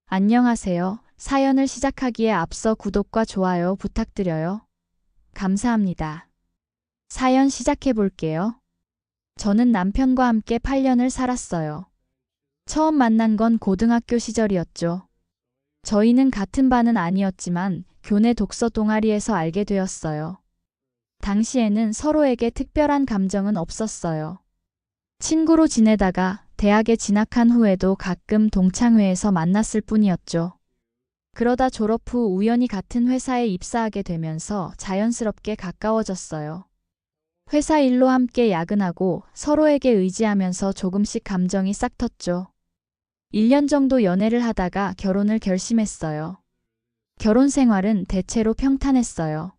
안녕하세요. 사연을 시작하기에 앞서 구독과 좋아요 부탁드려요. 감사합니다. 사연 시작해 볼게요. 저는 남편과 함께 8년을 살았어요. 처음 만난 건 고등학교 시절이었죠. 저희는 같은 반은 아니었지만 교내 독서 동아리에서 알게 되었어요. 당시에는 서로에게 특별한 감정은 없었어요. 친구로 지내다가 대학에 진학한 후에도 가끔 동창회에서 만났을 뿐이었죠. 그러다 졸업 후 우연히 같은 회사에 입사하게 되면서 자연스럽게 가까워졌어요. 회사 일로 함께 야근하고 서로에게 의지하면서 조금씩 감정이 싹 텄죠. 1년 정도 연애를 하다가 결혼을 결심했어요. 결혼 생활은 대체로 평탄했어요.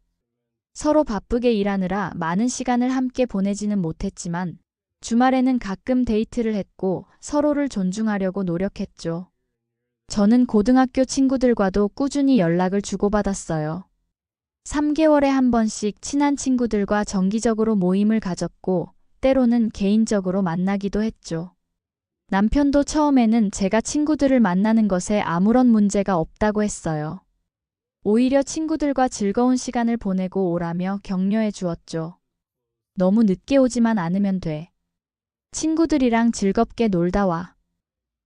서로 바쁘게 일하느라 많은 시간을 함께 보내지는 못했지만 주말에는 가끔 데이트를 했고 서로를 존중하려고 노력했죠. 저는 고등학교 친구들과도 꾸준히 연락을 주고받았어요. 3개월에 한 번씩 친한 친구들과 정기적으로 모임을 가졌고 때로는 개인적으로 만나기도 했죠. 남편도 처음에는 제가 친구들을 만나는 것에 아무런 문제가 없다고 했어요. 오히려 친구들과 즐거운 시간을 보내고 오라며 격려해 주었죠. 너무 늦게 오지만 않으면 돼. 친구들이랑 즐겁게 놀다 와.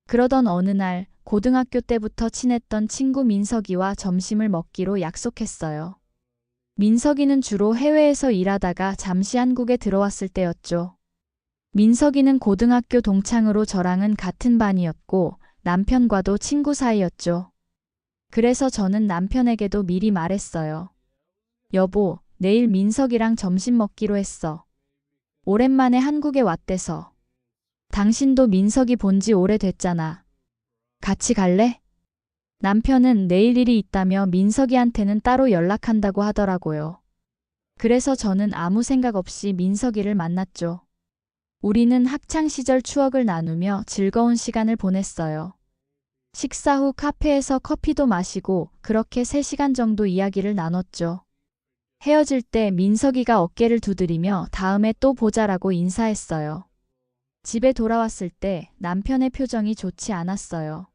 그러던 어느 날 고등학교 때부터 친했던 친구 민석이와 점심을 먹기로 약속했어요. 민석이는 주로 해외에서 일하다가 잠시 한국에 들어왔을 때였죠. 민석이는 고등학교 동창으로 저랑은 같은 반이었고 남편과도 친구 사이였죠. 그래서 저는 남편에게도 미리 말했어요. 여보, 내일 민석이랑 점심 먹기로 했어. 오랜만에 한국에 왔대서. 당신도 민석이 본지 오래됐잖아. 같이 갈래? 남편은 내일 일이 있다며 민석이한테는 따로 연락한다고 하더라고요. 그래서 저는 아무 생각 없이 민석이를 만났죠. 우리는 학창시절 추억을 나누며 즐거운 시간을 보냈어요. 식사 후 카페에서 커피도 마시고 그렇게 3시간 정도 이야기를 나눴죠. 헤어질 때 민석이가 어깨를 두드리며 다음에 또 보자라고 인사했어요. 집에 돌아왔을 때 남편의 표정이 좋지 않았어요.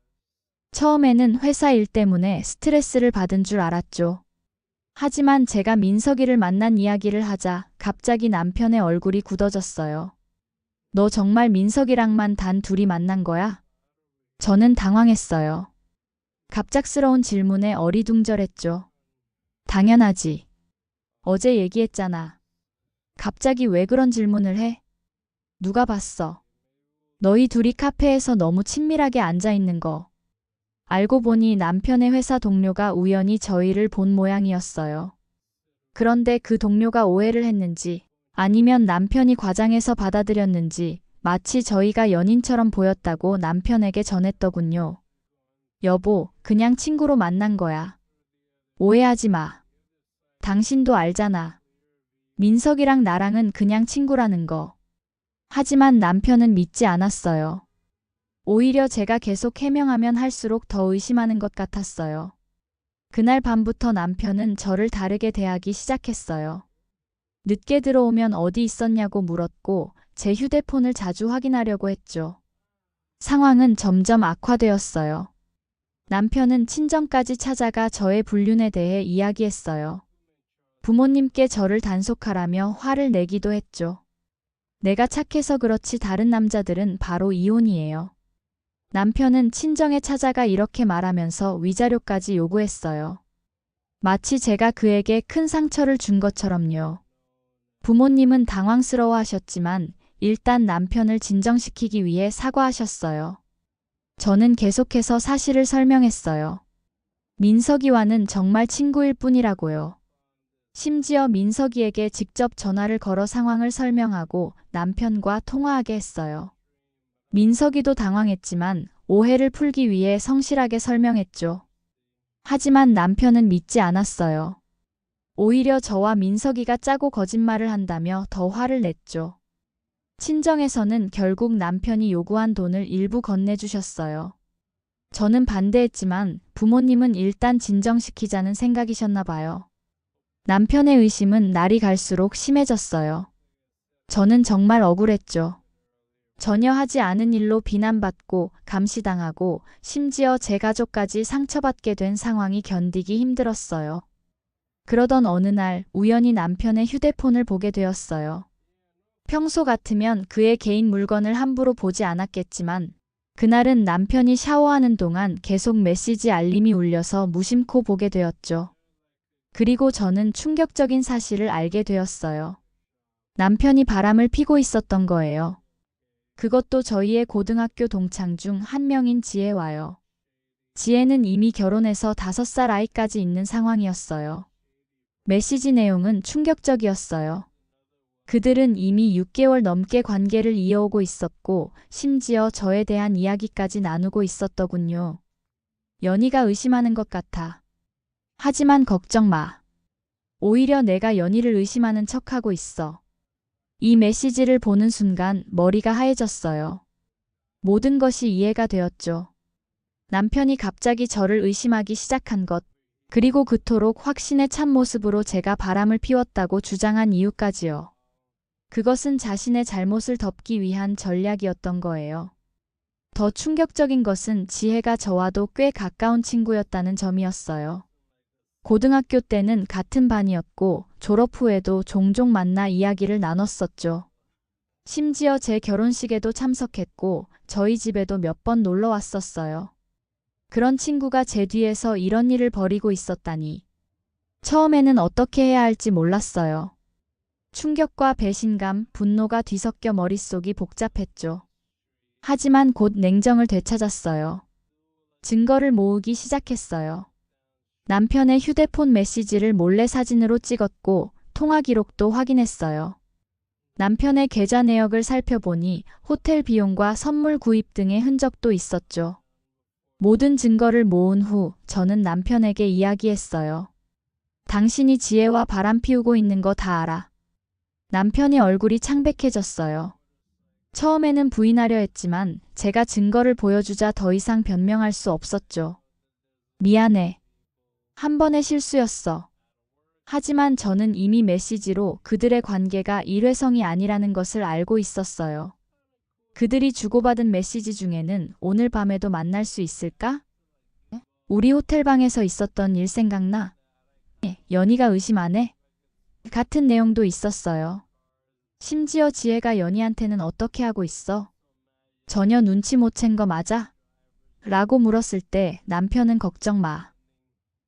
처음에는 회사 일 때문에 스트레스를 받은 줄 알았죠. 하지만 제가 민석이를 만난 이야기를 하자 갑자기 남편의 얼굴이 굳어졌어요. 너 정말 민석이랑만 단 둘이 만난 거야? 저는 당황했어요. 갑작스러운 질문에 어리둥절했죠. 당연하지. 어제 얘기했잖아. 갑자기 왜 그런 질문을 해? 누가 봤어? 너희 둘이 카페에서 너무 친밀하게 앉아 있는 거. 알고 보니 남편의 회사 동료가 우연히 저희를 본 모양이었어요. 그런데 그 동료가 오해를 했는지 아니면 남편이 과장해서 받아들였는지 마치 저희가 연인처럼 보였다고 남편에게 전했더군요. 여보, 그냥 친구로 만난 거야. 오해하지 마. 당신도 알잖아. 민석이랑 나랑은 그냥 친구라는 거. 하지만 남편은 믿지 않았어요. 오히려 제가 계속 해명하면 할수록 더 의심하는 것 같았어요. 그날 밤부터 남편은 저를 다르게 대하기 시작했어요. 늦게 들어오면 어디 있었냐고 물었고 제 휴대폰을 자주 확인하려고 했죠. 상황은 점점 악화되었어요. 남편은 친정까지 찾아가 저의 불륜에 대해 이야기했어요. 부모님께 저를 단속하라며 화를 내기도 했죠. 내가 착해서 그렇지 다른 남자들은 바로 이혼이에요. 남편은 친정에 찾아가 이렇게 말하면서 위자료까지 요구했어요. 마치 제가 그에게 큰 상처를 준 것처럼요. 부모님은 당황스러워하셨지만 일단 남편을 진정시키기 위해 사과하셨어요. 저는 계속해서 사실을 설명했어요. 민석이와는 정말 친구일 뿐이라고요. 심지어 민석이에게 직접 전화를 걸어 상황을 설명하고 남편과 통화하게 했어요. 민석이도 당황했지만 오해를 풀기 위해 성실하게 설명했죠. 하지만 남편은 믿지 않았어요. 오히려 저와 민석이가 짜고 거짓말을 한다며 더 화를 냈죠. 친정에서는 결국 남편이 요구한 돈을 일부 건네주셨어요. 저는 반대했지만 부모님은 일단 진정시키자는 생각이셨나 봐요. 남편의 의심은 날이 갈수록 심해졌어요. 저는 정말 억울했죠. 전혀 하지 않은 일로 비난받고 감시당하고 심지어 제 가족까지 상처받게 된 상황이 견디기 힘들었어요. 그러던 어느 날 우연히 남편의 휴대폰을 보게 되었어요. 평소 같으면 그의 개인 물건을 함부로 보지 않았겠지만 그날은 남편이 샤워하는 동안 계속 메시지 알림이 울려서 무심코 보게 되었죠. 그리고 저는 충격적인 사실을 알게 되었어요. 남편이 바람을 피고 있었던 거예요. 그것도 저희의 고등학교 동창 중 한 명인 지혜와요. 지혜는 이미 결혼해서 5살 아이까지 있는 상황이었어요. 메시지 내용은 충격적이었어요. 그들은 이미 6개월 넘게 관계를 이어오고 있었고 심지어 저에 대한 이야기까지 나누고 있었더군요. 연희가 의심하는 것 같아. 하지만 걱정 마. 오히려 내가 연희를 의심하는 척하고 있어. 이 메시지를 보는 순간 머리가 하얘졌어요. 모든 것이 이해가 되었죠. 남편이 갑자기 저를 의심하기 시작한 것, 그리고 그토록 확신에 찬 모습으로 제가 바람을 피웠다고 주장한 이유까지요. 그것은 자신의 잘못을 덮기 위한 전략이었던 거예요. 더 충격적인 것은 지혜가 저와도 꽤 가까운 친구였다는 점이었어요. 고등학교 때는 같은 반이었고 졸업 후에도 종종 만나 이야기를 나눴었죠. 심지어 제 결혼식에도 참석했고 저희 집에도 몇 번 놀러 왔었어요. 그런 친구가 제 뒤에서 이런 일을 벌이고 있었다니. 처음에는 어떻게 해야 할지 몰랐어요. 충격과 배신감, 분노가 뒤섞여 머릿속이 복잡했죠. 하지만 곧 냉정을 되찾았어요. 증거를 모으기 시작했어요. 남편의 휴대폰 메시지를 몰래 사진으로 찍었고 통화 기록도 확인했어요. 남편의 계좌 내역을 살펴보니 호텔 비용과 선물 구입 등의 흔적도 있었죠. 모든 증거를 모은 후 저는 남편에게 이야기했어요. 당신이 지혜와 바람 피우고 있는 거 다 알아. 남편의 얼굴이 창백해졌어요. 처음에는 부인하려 했지만 제가 증거를 보여주자 더 이상 변명할 수 없었죠. 미안해. 한 번의 실수였어. 하지만 저는 이미 메시지로 그들의 관계가 일회성이 아니라는 것을 알고 있었어요. 그들이 주고받은 메시지 중에는 오늘 밤에도 만날 수 있을까? 우리 호텔방에서 있었던 일 생각나? 연희가 의심 안 해? 같은 내용도 있었어요. 심지어 지혜가 연희한테는 어떻게 하고 있어? 전혀 눈치 못 챈 거 맞아? 라고 물었을 때 남편은 걱정 마.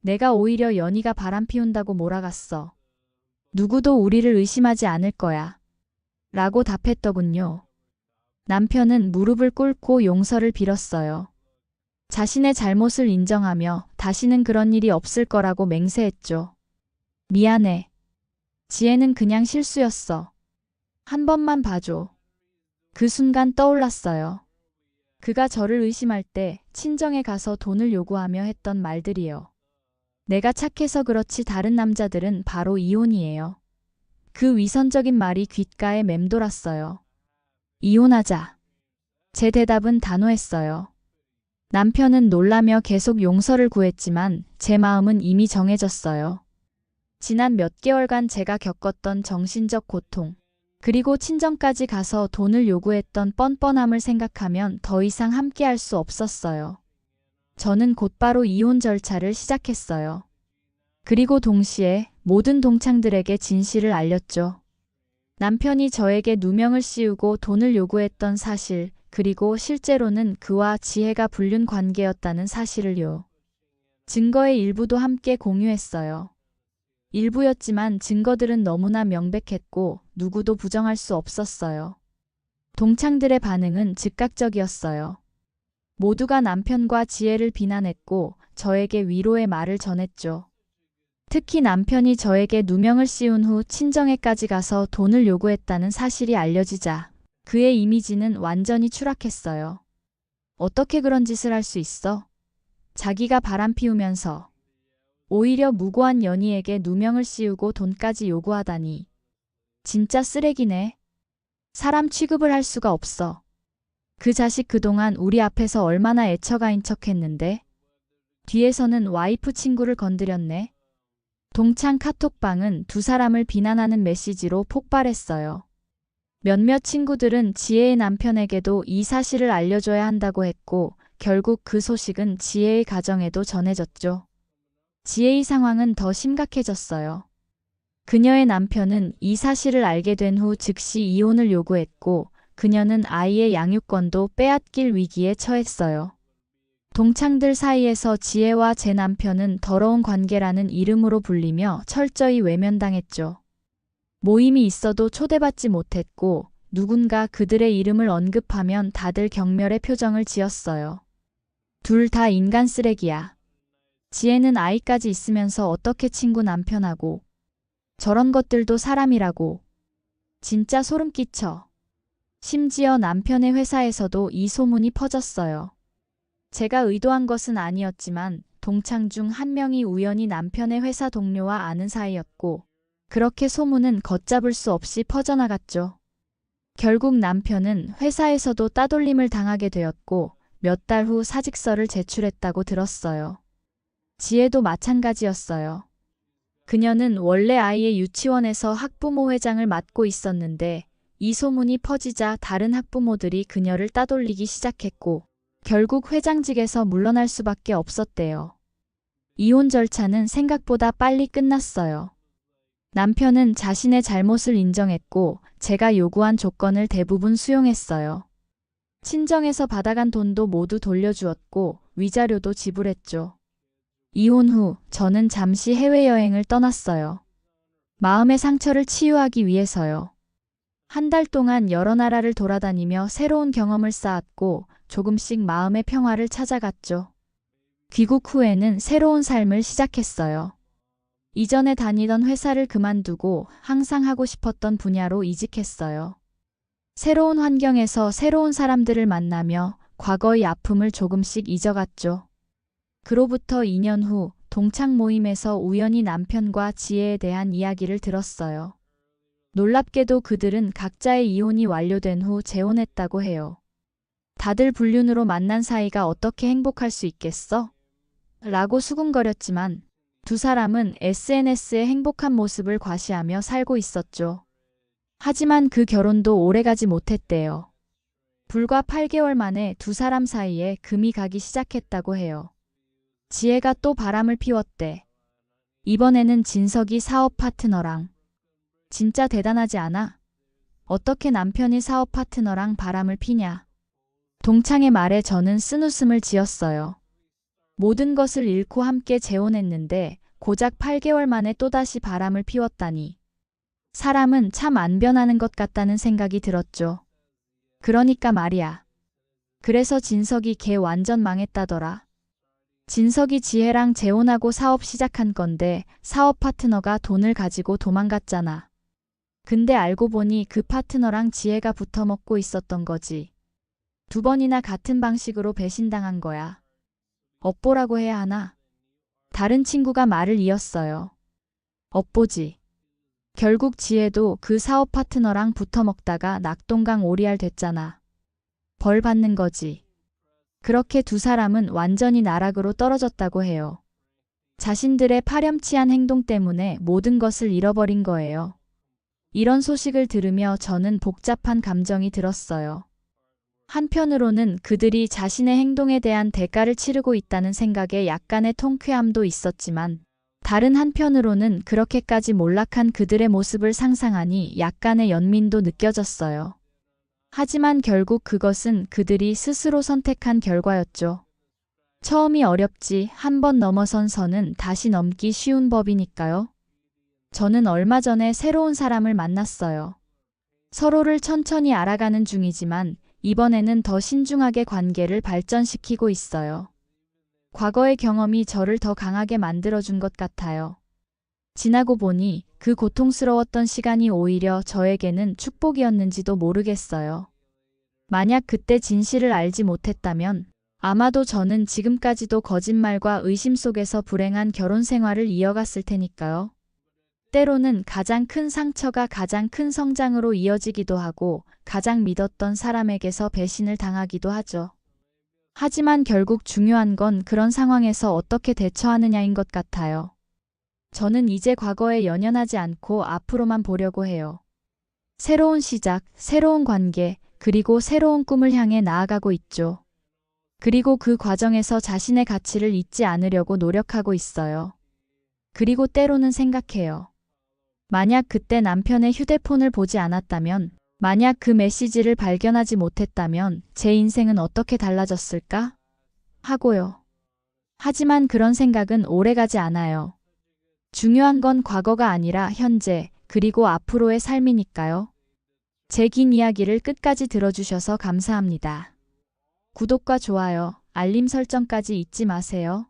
내가 오히려 연희가 바람 피운다고 몰아갔어. 누구도 우리를 의심하지 않을 거야. 라고 답했더군요. 남편은 무릎을 꿇고 용서를 빌었어요. 자신의 잘못을 인정하며 다시는 그런 일이 없을 거라고 맹세했죠. 미안해. 지혜는 그냥 실수였어. 한 번만 봐줘. 그 순간 떠올랐어요. 그가 저를 의심할 때 친정에 가서 돈을 요구하며 했던 말들이요. 내가 착해서 그렇지 다른 남자들은 바로 이혼이에요. 그 위선적인 말이 귓가에 맴돌았어요. 이혼하자. 제 대답은 단호했어요. 남편은 놀라며 계속 용서를 구했지만 제 마음은 이미 정해졌어요. 지난 몇 개월간 제가 겪었던 정신적 고통, 그리고 친정까지 가서 돈을 요구했던 뻔뻔함을 생각하면 더 이상 함께할 수 없었어요. 저는 곧바로 이혼 절차를 시작했어요. 그리고 동시에 모든 동창들에게 진실을 알렸죠. 남편이 저에게 누명을 씌우고 돈을 요구했던 사실, 그리고 실제로는 그와 지혜가 불륜 관계였다는 사실을요. 증거의 일부도 함께 공유했어요. 일부였지만 증거들은 너무나 명백했고 누구도 부정할 수 없었어요. 동창들의 반응은 즉각적이었어요. 모두가 남편과 지혜를 비난했고 저에게 위로의 말을 전했죠. 특히 남편이 저에게 누명을 씌운 후 친정에까지 가서 돈을 요구했다는 사실이 알려지자 그의 이미지는 완전히 추락했어요. 어떻게 그런 짓을 할 수 있어? 자기가 바람 피우면서 오히려 무고한 연희에게 누명을 씌우고 돈까지 요구하다니. 진짜 쓰레기네. 사람 취급을 할 수가 없어. 그 자식 그동안 우리 앞에서 얼마나 애처가인 척했는데 뒤에서는 와이프 친구를 건드렸네. 동창 카톡방은 두 사람을 비난하는 메시지로 폭발했어요. 몇몇 친구들은 지혜의 남편에게도 이 사실을 알려줘야 한다고 했고, 결국 그 소식은 지혜의 가정에도 전해졌죠. 지혜의 상황은 더 심각해졌어요. 그녀의 남편은 이 사실을 알게 된 후 즉시 이혼을 요구했고, 그녀는 아이의 양육권도 빼앗길 위기에 처했어요. 동창들 사이에서 지혜와 제 남편은 더러운 관계라는 이름으로 불리며 철저히 외면당했죠. 모임이 있어도 초대받지 못했고, 누군가 그들의 이름을 언급하면 다들 경멸의 표정을 지었어요. 둘 다 인간 쓰레기야. 지혜는 아이까지 있으면서 어떻게 친구 남편하고, 저런 것들도 사람이라고. 진짜 소름 끼쳐. 심지어 남편의 회사에서도 이 소문이 퍼졌어요. 제가 의도한 것은 아니었지만 동창 중 한 명이 우연히 남편의 회사 동료와 아는 사이였고, 그렇게 소문은 걷잡을 수 없이 퍼져나갔죠. 결국 남편은 회사에서도 따돌림을 당하게 되었고, 몇 달 후 사직서를 제출했다고 들었어요. 지혜도 마찬가지였어요. 그녀는 원래 아이의 유치원에서 학부모 회장을 맡고 있었는데, 이 소문이 퍼지자 다른 학부모들이 그녀를 따돌리기 시작했고, 결국 회장직에서 물러날 수밖에 없었대요. 이혼 절차는 생각보다 빨리 끝났어요. 남편은 자신의 잘못을 인정했고, 제가 요구한 조건을 대부분 수용했어요. 친정에서 받아간 돈도 모두 돌려주었고, 위자료도 지불했죠. 이혼 후 저는 잠시 해외여행을 떠났어요. 마음의 상처를 치유하기 위해서요. 한 달 동안 여러 나라를 돌아다니며 새로운 경험을 쌓았고, 조금씩 마음의 평화를 찾아갔죠. 귀국 후에는 새로운 삶을 시작했어요. 이전에 다니던 회사를 그만두고 항상 하고 싶었던 분야로 이직했어요. 새로운 환경에서 새로운 사람들을 만나며 과거의 아픔을 조금씩 잊어갔죠. 그로부터 2년 후 동창 모임에서 우연히 남편과 지혜에 대한 이야기를 들었어요. 놀랍게도 그들은 각자의 이혼이 완료된 후 재혼했다고 해요. 다들 불륜으로 만난 사이가 어떻게 행복할 수 있겠어? 라고 수군거렸지만 두 사람은 SNS의 행복한 모습을 과시하며 살고 있었죠. 하지만 그 결혼도 오래가지 못했대요. 불과 8개월 만에 두 사람 사이에 금이 가기 시작했다고 해요. 지혜가 또 바람을 피웠대. 이번에는 진석이 사업 파트너랑. 진짜 대단하지 않아? 어떻게 남편이 사업 파트너랑 바람을 피냐? 동창의 말에 저는 쓴웃음을 지었어요. 모든 것을 잃고 함께 재혼했는데 고작 8개월 만에 또다시 바람을 피웠다니. 사람은 참 안 변하는 것 같다는 생각이 들었죠. 그러니까 말이야. 그래서 진석이 걔 완전 망했다더라. 진석이 지혜랑 재혼하고 사업 시작한 건데 사업 파트너가 돈을 가지고 도망갔잖아. 근데 알고 보니 그 파트너랑 지혜가 붙어먹고 있었던 거지. 2번이나 같은 방식으로 배신당한 거야. 업보라고 해야 하나? 다른 친구가 말을 이었어요. 업보지. 결국 지혜도 그 사업 파트너랑 붙어먹다가 낙동강 오리알 됐잖아. 벌 받는 거지. 그렇게 두 사람은 완전히 나락으로 떨어졌다고 해요. 자신들의 파렴치한 행동 때문에 모든 것을 잃어버린 거예요. 이런 소식을 들으며 저는 복잡한 감정이 들었어요. 한편으로는 그들이 자신의 행동에 대한 대가를 치르고 있다는 생각에 약간의 통쾌함도 있었지만, 다른 한편으로는 그렇게까지 몰락한 그들의 모습을 상상하니 약간의 연민도 느껴졌어요. 하지만 결국 그것은 그들이 스스로 선택한 결과였죠. 처음이 어렵지 한 번 넘어선 선은 다시 넘기 쉬운 법이니까요. 저는 얼마 전에 새로운 사람을 만났어요. 서로를 천천히 알아가는 중이지만 이번에는 더 신중하게 관계를 발전시키고 있어요. 과거의 경험이 저를 더 강하게 만들어준 것 같아요. 지나고 보니 그 고통스러웠던 시간이 오히려 저에게는 축복이었는지도 모르겠어요. 만약 그때 진실을 알지 못했다면 아마도 저는 지금까지도 거짓말과 의심 속에서 불행한 결혼 생활을 이어갔을 테니까요. 때로는 가장 큰 상처가 가장 큰 성장으로 이어지기도 하고 가장 믿었던 사람에게서 배신을 당하기도 하죠. 하지만 결국 중요한 건 그런 상황에서 어떻게 대처하느냐인 것 같아요. 저는 이제 과거에 연연하지 않고 앞으로만 보려고 해요. 새로운 시작, 새로운 관계, 그리고 새로운 꿈을 향해 나아가고 있죠. 그리고 그 과정에서 자신의 가치를 잊지 않으려고 노력하고 있어요. 그리고 때로는 생각해요. 만약 그때 남편의 휴대폰을 보지 않았다면, 만약 그 메시지를 발견하지 못했다면 제 인생은 어떻게 달라졌을까? 하고요. 하지만 그런 생각은 오래가지 않아요. 중요한 건 과거가 아니라 현재, 그리고 앞으로의 삶이니까요. 제 긴 이야기를 끝까지 들어주셔서 감사합니다. 구독과 좋아요, 알림 설정까지 잊지 마세요.